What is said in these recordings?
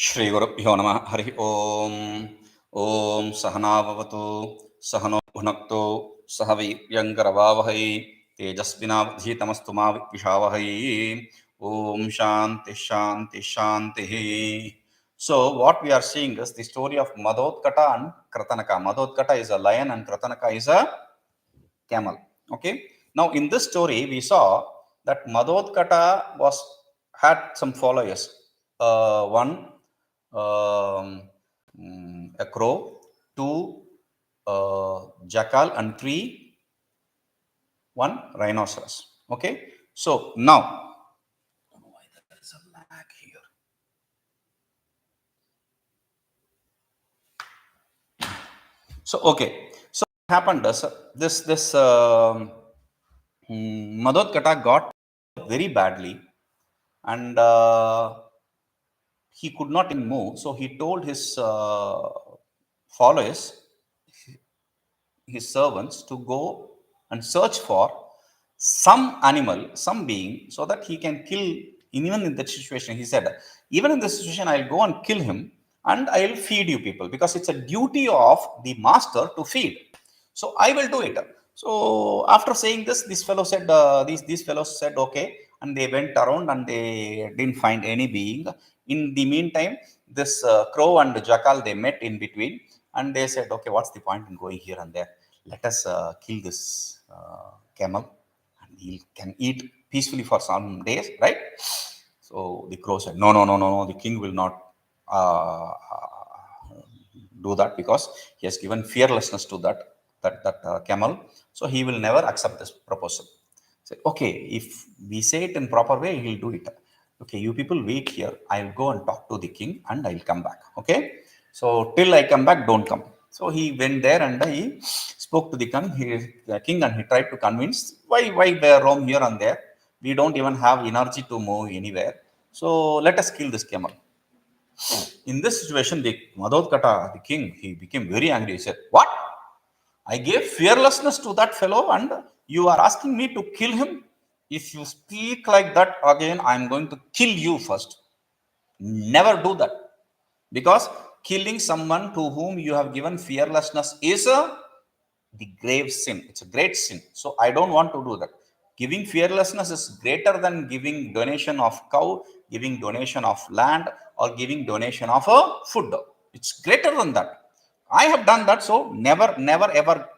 श्रीगुरुभ्यो नमः हरिः ओम् ॐ सहनाववतु सहनो भुनक्तु सह वीर्यङ्करवावहै तेजस्विनावधीतमस्तु मा विद्विषावहै ॐ शान्तिः शान्तिः शान्तिः. So what we are seeing is the story of Madhotkata and Kratanaka. Madhotkata is a lion and Kratanaka is a camel. Okay. Now in this story we saw that Madhotkata had some followers. One a crow, two jackal, and three one rhinoceros. Okay. So now I don't know why there is a lag here. So okay. So what happened is this Madhotkata got very badly, and he could not even move. So he told his followers, his servants, to go and search for some animal, some being, so that he can kill. Even in that situation, he said, even in this situation, I'll go and kill him and I'll feed you people, because it's a duty of the master to feed. So I will do it. So after saying this, this fellow said, these fellows said, okay, and they went around and they didn't find any being. In the meantime, this crow and jackal, they met in between, and they said, okay, what's the point in going here and there? Let us kill this camel, and he can eat peacefully for some days, right? So the crow said, no, no, no, no, no, the king will not do that, because he has given fearlessness to that camel. So he will never accept this proposal. Say, okay, if we say it in proper way, he'll do it. Okay, you people wait here. I'll go and talk to the king and I'll come back. Okay. So till I come back, don't come. So he went there and he spoke to the king, and he tried to convince, why they roam here and there. We don't even have energy to move anywhere. So let us kill this camel. In this situation, the Madhotkata, the king, he became very angry. He said, what? I gave fearlessness to that fellow and you are asking me to kill him? If you speak like that again, I am going to kill you first. Never do that. Because killing someone to whom you have given fearlessness is the grave sin. It's a great sin. So I don't want to do that. Giving fearlessness is greater than giving donation of cow, giving donation of land, or giving donation of food. It's greater than that. I have done that, so never, never, ever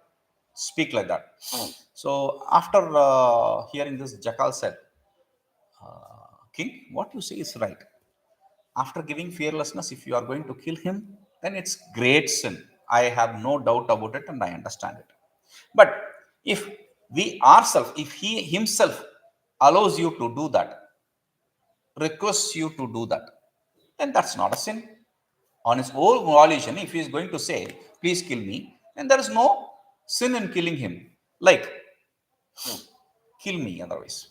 speak like that. So after hearing this, Jackal said, King, what you say is right. After giving fearlessness, if you are going to kill him, then it's great sin. I have no doubt about it and I understand it. But if we ourselves, if he himself allows you to do that, requests you to do that, then that's not a sin. On his own volition, if he is going to say, please kill me, then there is no sin in killing him. Like, kill me otherwise.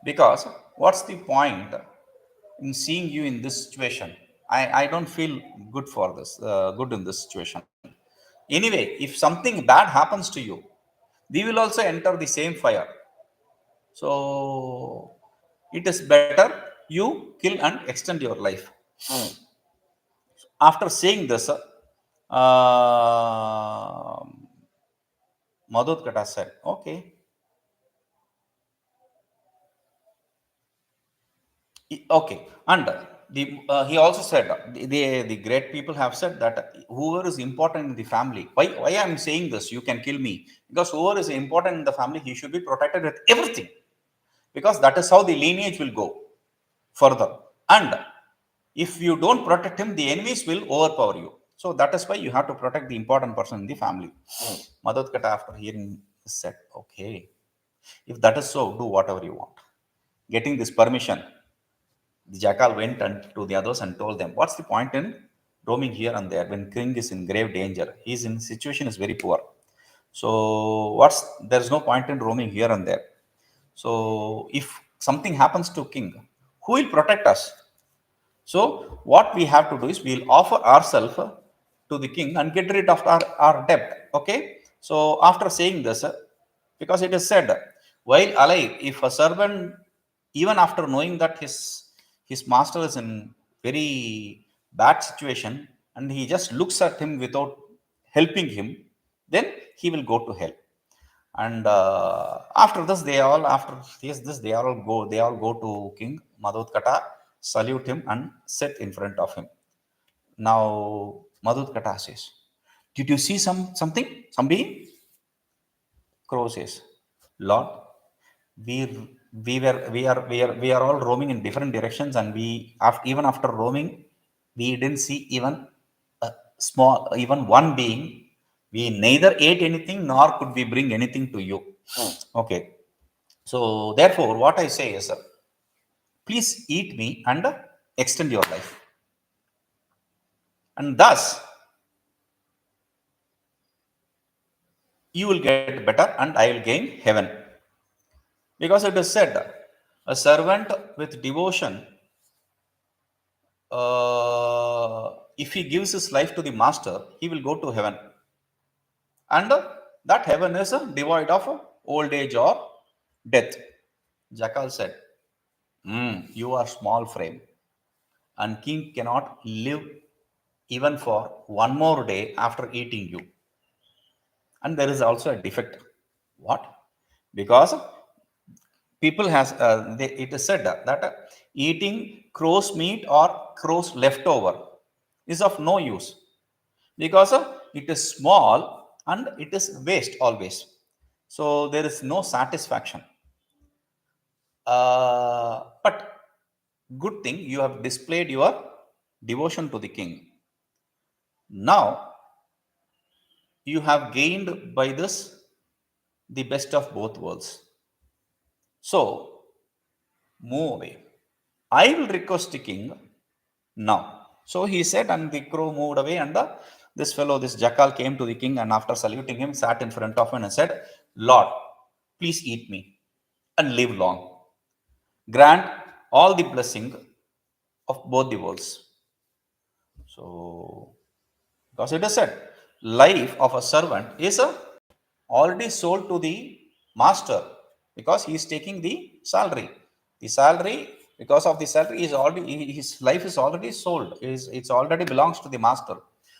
Because what's the point in seeing you in this situation? I don't feel good for this, good in this situation. Anyway, if something bad happens to you, we will also enter the same fire. So it is better you kill and extend your life. After saying this, Madhotkata said, okay. Okay, and he also said, the great people have said that whoever is important in the family, why I am saying this, you can kill me, because whoever is important in the family, he should be protected with everything, because that is how the lineage will go further. And if you don't protect him, the enemies will overpower you. So that is why you have to protect the important person in the family. Madhotkata, after hearing this, said, okay, if that is so, do whatever you want. Getting this permission, the jackal went to the others and told them, what's the point in roaming here and there when king is in grave danger? His situation is very poor. So there's no point in roaming here and there. So if something happens to king, who will protect us? So what we have to do is we'll offer ourselves to the king and get rid of our debt. Okay. So after saying this, because it is said, while alive, if a servant, even after knowing that his master is in very bad situation and he just looks at him without helping him, then he will go to hell. And after this, they all go to King Madhutkata, salute him and sit in front of him. Now Madhutkata says, did you see something, some being? Crow says, Lord, we we are all roaming in different directions, and even after roaming, we didn't see even a small, even one being. We neither ate anything nor could we bring anything to you. Okay, so therefore what I say is, please eat me and extend your life, and thus you will get better and I will gain heaven. Because it is said, a servant with devotion, if he gives his life to the master, he will go to heaven. And that heaven is devoid of old age or death. Jackal said, you are small frame, and king cannot live even for one more day after eating you. And there is also a defect. What? Because people has it is said that eating crow's meat or crow's leftover is of no use, because it is small and it is waste always, so there is no satisfaction. But good thing you have displayed your devotion to the king. Now you have gained by this the best of both worlds, so move away. I will request the king now. So he said, and the crow moved away, and this fellow, this jackal, came to the king, and after saluting him, sat in front of him and said, Lord, please eat me and live long. Grant all the blessing of both the worlds. So, because it is said, life of a servant is already sold to the master, because he is taking the salary. The salary, because of the salary, is already, his life is already sold. It's already belongs to the master.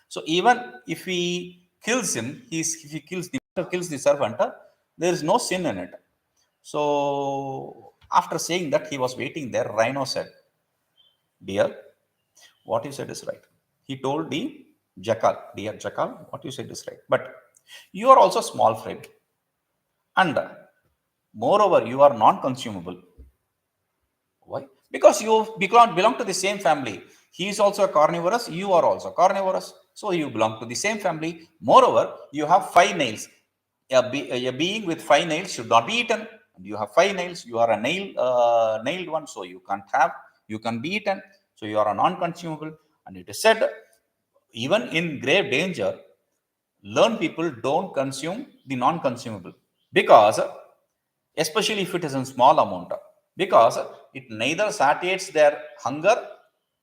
So even if he kills him, if he kills the servant, there is no sin in it. So after saying that, he was waiting there. Rhino said, "Dear, what you said is right." He told the jackal, "Dear jackal, what you said is right. But you are also small frame, and moreover, you are non-consumable. Why? Because you belong to the same family. He is also a carnivorous. You are also carnivorous. So you belong to the same family. Moreover, you have 5 nails. A being with 5 nails should not be eaten. And you have 5 nails. You are a nailed one, so you can't have. You can be eaten. So you are a non-consumable. And it is said, even in grave danger, learned people don't consume the non-consumable, because especially if it is in small amount, because it neither satiates their hunger,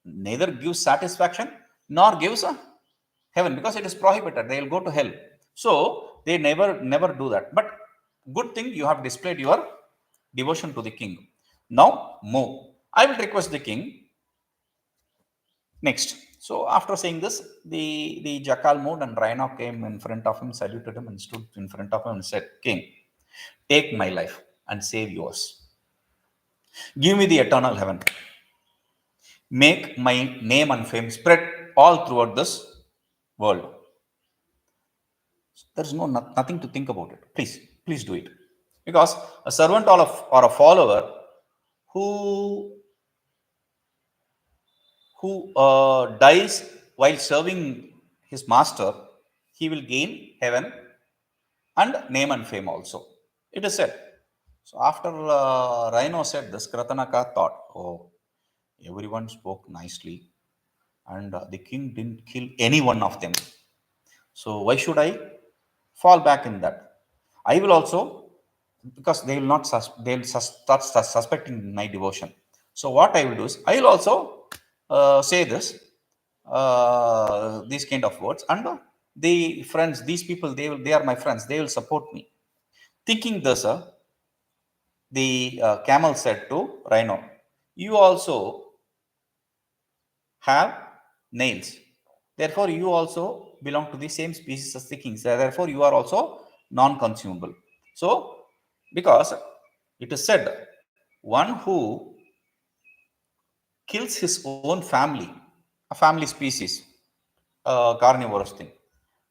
neither gives satisfaction, nor gives heaven, because it is prohibited. They will go to hell. So they never do that. But good thing you have displayed your devotion to the king. Now move. I will request the king next. So after saying this, the jackal moved, and Rhino came in front of him, saluted him, and stood in front of him and said, King, take my life and save yours. Give me the eternal heaven. Make my name and fame spread all throughout this world. There's nothing to think about it. Please do it. Because a servant or a follower who dies while serving his master, he will gain heaven and name and fame also. It is said. So after Rhino said this, Kratanaka thought, oh, everyone spoke nicely, and the king didn't kill any one of them. So why should I fall back in that? I will also, because they will not start suspecting my devotion. So what I will do is, I will also say this, these kind of words, and the friends, these people, they are my friends. They will support me. Thinking this, the camel said to Rhino, "You also have nails. Therefore, you also belong to the same species as the kings. Therefore, you are also non-consumable. So, because it is said, one who kills his own family, a family species, carnivorous thing,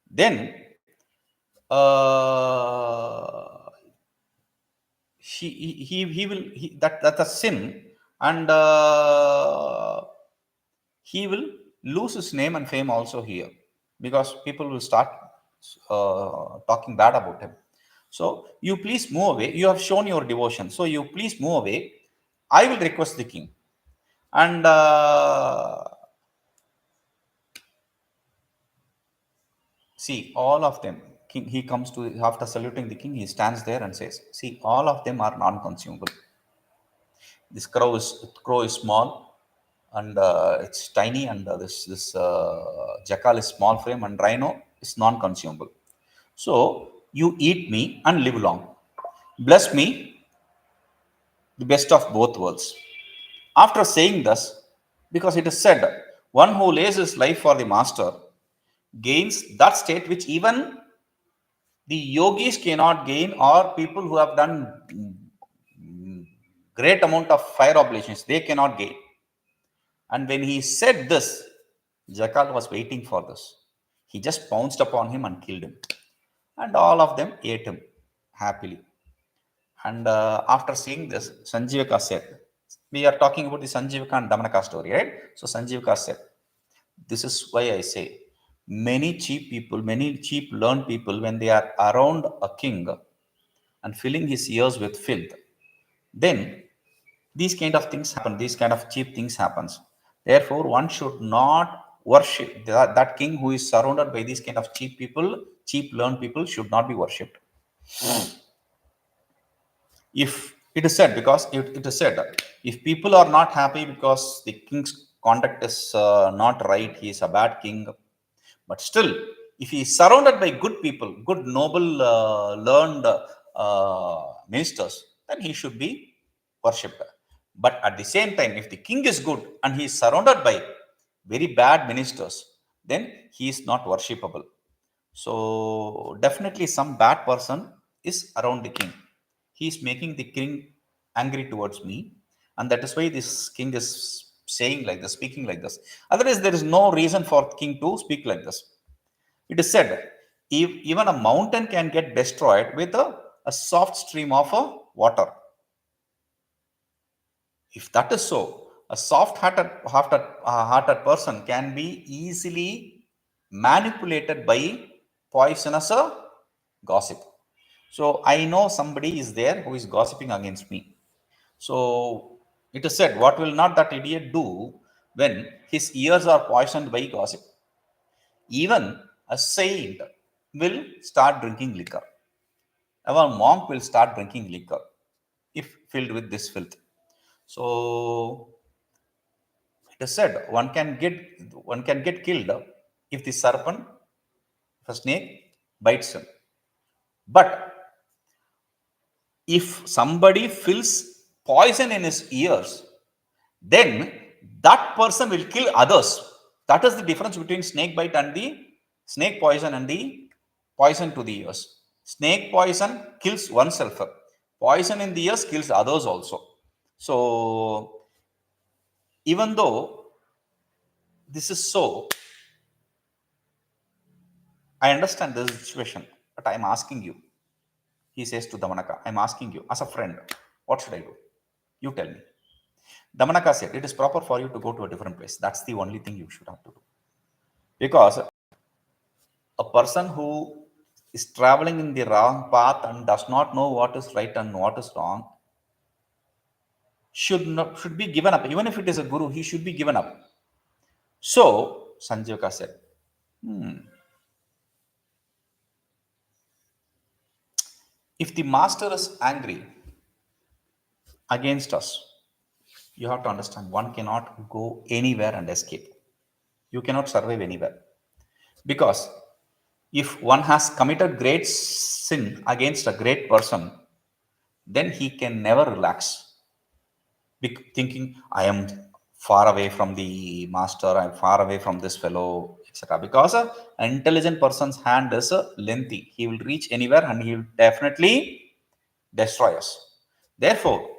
then uh, he will that that's a sin, and he will lose his name and fame also here, because people will start talking bad about him. So you please move away. You have shown your devotion, so you please move away. I will request the king, and see all of them. King, he comes to after saluting the king. He stands there and says, "See, all of them are non-consumable. This crow is small, and it's tiny, and this jackal is small frame, and rhino is non-consumable. So you eat me and live long. Bless me, the best of both worlds." After saying thus, because it is said, one who lays his life for the master gains that state which even the yogis cannot gain, or people who have done great amount of fire oblations, they cannot gain. And when he said this, Jackal was waiting for this. He just pounced upon him and killed him. And all of them ate him happily. And after seeing this, Sanjivaka said, we are talking about the Sanjivaka and Damanaka story, right? So Sanjivaka said, this is why I say, many cheap people, many cheap learned people, when they are around a king and filling his ears with filth, then these kind of things happen, these kind of cheap things happens. Therefore, one should not worship that king who is surrounded by these kind of cheap people. Cheap learned people should not be worshipped. If it is said, because it is said, if people are not happy because the king's conduct is not right, he is a bad king. But still, if he is surrounded by good people, good, noble, learned ministers, then he should be worshipped. But at the same time, if the king is good and he is surrounded by very bad ministers, then he is not worshipable. So definitely some bad person is around the king. He is making the king angry towards me, and that is why this king is saying like this, speaking like this. Otherwise, there is no reason for king to speak like this. It is said, if even a mountain can get destroyed with a soft stream of water. If that is so, a soft-hearted person can be easily manipulated by poisonous gossip. So I know somebody is there who is gossiping against me. So it is said, what will not that idiot do when his ears are poisoned by gossip? Even a saint will start drinking liquor. Our monk will start drinking liquor if filled with this filth. So it is said, one can get killed if the serpent, if a snake bites him. But if somebody fills poison in his ears, then that person will kill others. That is the difference between snake bite and the snake poison and the poison to the ears. Snake poison kills oneself. Poison in the ears kills others also. So even though this is so, I understand this situation, but I am asking you. He says to Damanaka, I am asking you as a friend, what should I do? You tell me. Damanaka said, it is proper for you to go to a different place. That's the only thing you should have to do. Because a person who is traveling in the wrong path and does not know what is right and what is wrong should be given up. Even if it is a guru, he should be given up. So Sanjivaka said, if the master is angry against us, you have to understand one cannot go anywhere and escape. You cannot survive anywhere. Because if one has committed great sin against a great person, then he can never relax. Thinking, I am far away from the master, I'm far away from this fellow, etc. Because an intelligent person's hand is lengthy. He will reach anywhere and he will definitely destroy us. Therefore,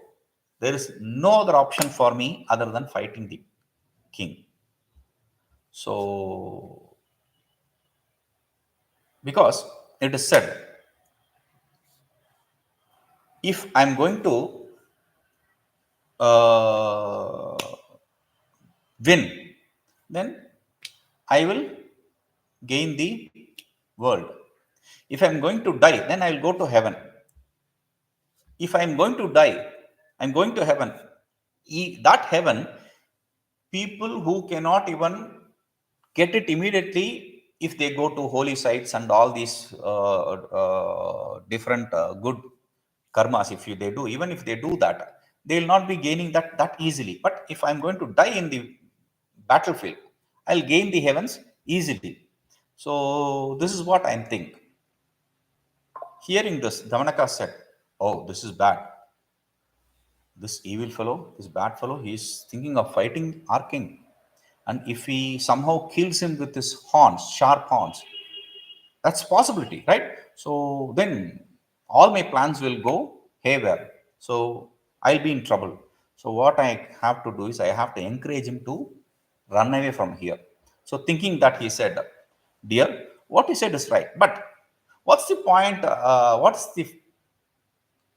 there is no other option for me other than fighting the king. So, because it is said, if I'm going to uh, win, then I will gain the world. If I'm going to die, then I'll go to heaven. If I'm going to die, I'm going to heaven. That heaven, people who cannot even get it immediately, if they go to holy sites and all these different good karmas, if they do, even if they do that, they will not be gaining that easily. But if I'm going to die in the battlefield, I'll gain the heavens easily. So this is what I'm think. Hearing this, Damanaka said, "Oh, this is bad. This evil fellow, this bad fellow, he is thinking of fighting our king. And if he somehow kills him with his horns, sharp horns, that's possibility, right? So then all my plans will go haywire. So I'll be in trouble. So what I have to do is I have to encourage him to run away from here." So thinking that, he said, "Dear, what you said is right. But what's the point?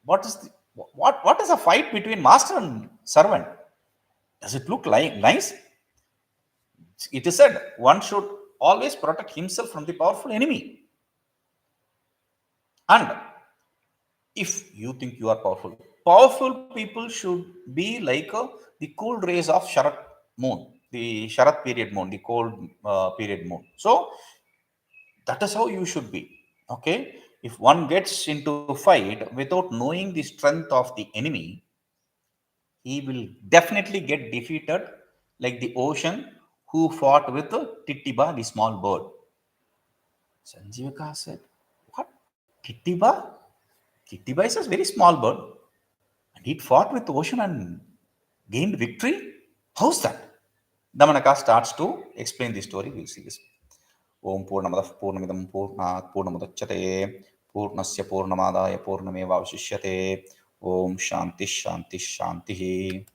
What is a fight between master and servant? Does it look like nice? It is said one should always protect himself from the powerful enemy. And if you think you are powerful, powerful people should be like the cool rays of Sharat moon, the Sharat period moon, the cold period moon. So that is how you should be. Okay. If one gets into fight without knowing the strength of the enemy, he will definitely get defeated like the ocean who fought with Tittiba, the small bird. Sanjivika said, "What? Tittiba? Tittiba is a very small bird. And it fought with the ocean and gained victory? How's that?" Damanaka starts to explain the story. We'll see this. Om Purnamadah Purnamidam Purnat Purnamudachyate Purnasya Purnamadaya Purnameva Vashishyate. Om Shanti Shanti Shanti.